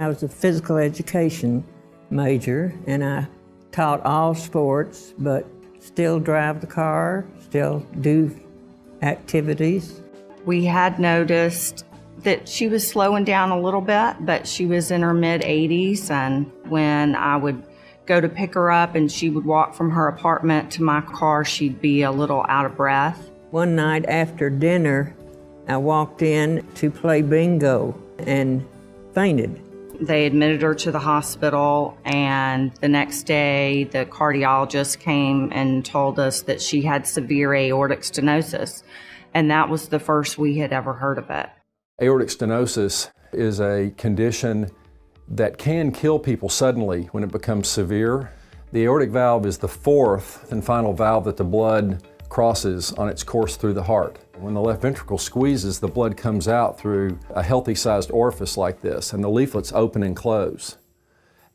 I was a physical education major, and I taught all sports, but still drive the car, still do activities. We had noticed that she was slowing down a little bit, but she was in her mid-80s, and when I would go to pick her up and she would walk from her apartment to my car, she'd be a little out of breath. One night after dinner, I walked in to play bingo and fainted. They admitted her to the hospital, and the next day the cardiologist came and told us that she had severe aortic stenosis, and that was the first we had ever heard of it. Aortic stenosis is a condition that can kill people suddenly when it becomes severe. The aortic valve is the fourth and final valve that the blood crosses on its course through the heart. When the left ventricle squeezes, the blood comes out through a healthy-sized orifice like this, and the leaflets open and close.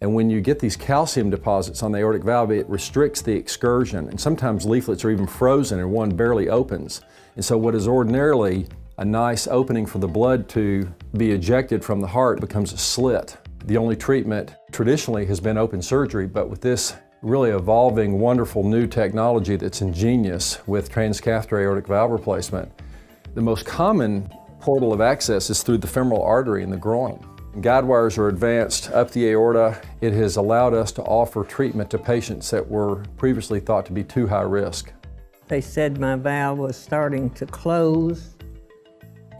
And when you get these calcium deposits on the aortic valve, it restricts the excursion, and sometimes leaflets are even frozen and one barely opens. And so what is ordinarily a nice opening for the blood to be ejected from the heart becomes a slit. The only treatment traditionally has been open surgery, but with this really evolving, wonderful new technology that's ingenious with transcatheter aortic valve replacement, the most common portal of access is through the femoral artery in the groin. Guide wires are advanced up the aorta. It has allowed us to offer treatment to patients that were previously thought to be too high risk. They said my valve was starting to close,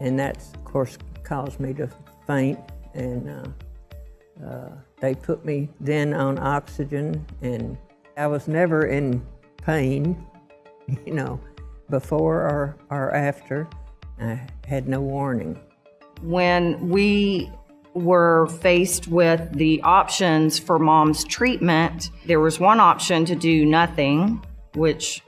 and that, of course, caused me to faint. And they put me then on oxygen, and I was never in pain, you know, before or after. I had no warning. When we were faced with the options for Mom's treatment, there was one option to do nothing, which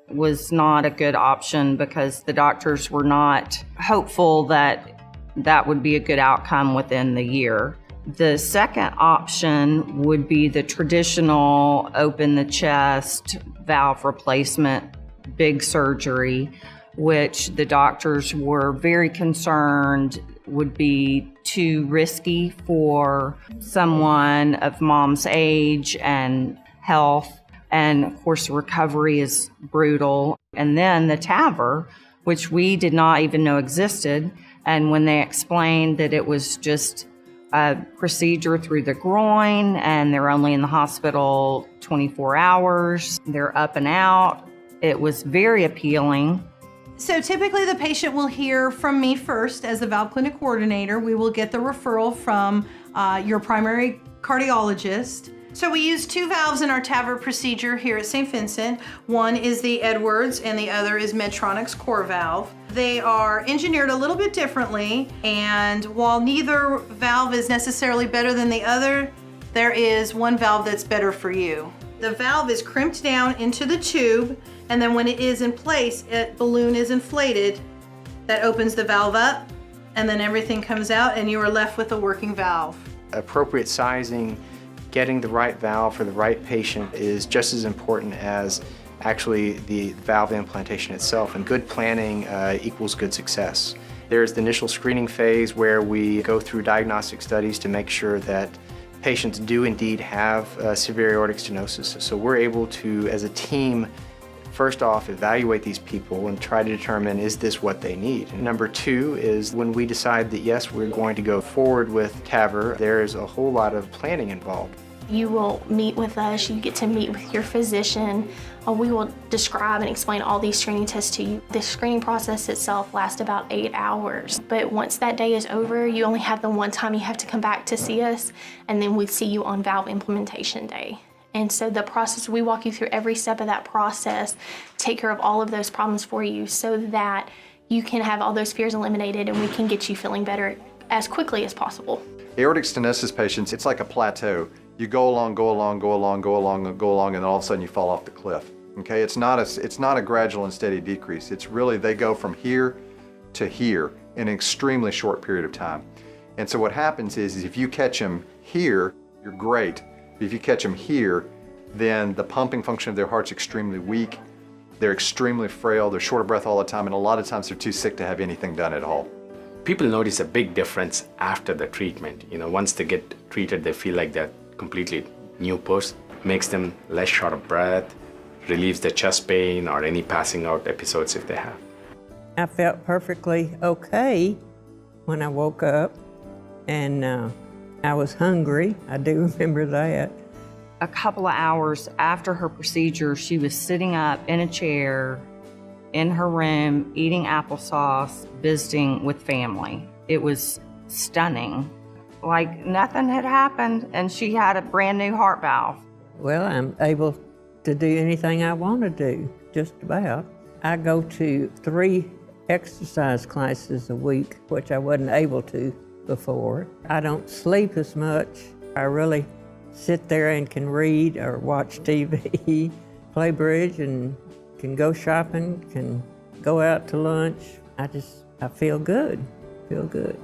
was not a good option because the doctors were not hopeful that that would be a good outcome within the year. The second option would be the traditional open the chest valve replacement, big surgery, which the doctors were very concerned would be too risky for someone of Mom's age and health. And of course, the recovery is brutal. And then the TAVR, which we did not even know existed. And when they explained that it was just a procedure through the groin and they're only in the hospital 24 hours, they're up and out, it was very appealing. So typically the patient will hear from me first as the Valve Clinic Coordinator. We will get the referral from your primary cardiologist. So we use two valves in our TAVR procedure here at St. Vincent. One is the Edwards and the other is Medtronic's core valve. They are engineered a little bit differently, and while neither valve is necessarily better than the other, there is one valve that's better for you. The valve is crimped down into the tube, and then when it is in place, a balloon is inflated that opens the valve up, and then everything comes out and you are left with a working valve. Appropriate sizing, getting the right valve for the right patient is just as important as actually the valve implantation itself, and good planning equals good success. There's the initial screening phase where we go through diagnostic studies to make sure that patients do indeed have severe aortic stenosis. So we're able to, as a team, first off, evaluate these people and try to determine, is this what they need? Number two is when we decide that yes, we're going to go forward with TAVR, there's a whole lot of planning involved. You will meet with us, you get to meet with your physician. We will describe and explain all these screening tests to you. The screening process itself lasts about 8 hours, but once that day is over, you only have the one time you have to come back to see us, and then we see you on valve implementation day. And so the process, we walk you through every step of that process, take care of all of those problems for you so that you can have all those fears eliminated and we can get you feeling better as quickly as possible. Aortic stenosis patients, it's like a plateau. You go along, go along, go along, go along, go along, and then all of a sudden you fall off the cliff. Okay, it's not a gradual and steady decrease. It's really, they go from here to here in an extremely short period of time. And so what happens is if you catch them here, you're great. If you catch them here, then the pumping function of their heart's extremely weak. They're extremely frail, they're short of breath all the time, and a lot of times they're too sick to have anything done at all. people notice a big difference after the treatment. Once they get treated, they feel like they're completely new person. Makes them less short of breath, relieves the chest pain or any passing out episodes if they have. I felt perfectly okay when I woke up, and I was hungry. I do remember that. A couple of hours after her procedure, she was sitting up in a chair in her room, eating applesauce, visiting with family. It was stunning. Like nothing had happened, and she had a brand new heart valve. Well, I'm able to do anything I want to do, just about. I go to 3 exercise classes a week, which I wasn't able to before. I don't sleep as much. I really sit there and can read or watch TV, play bridge, and can go shopping, can go out to lunch. I feel good, feel good.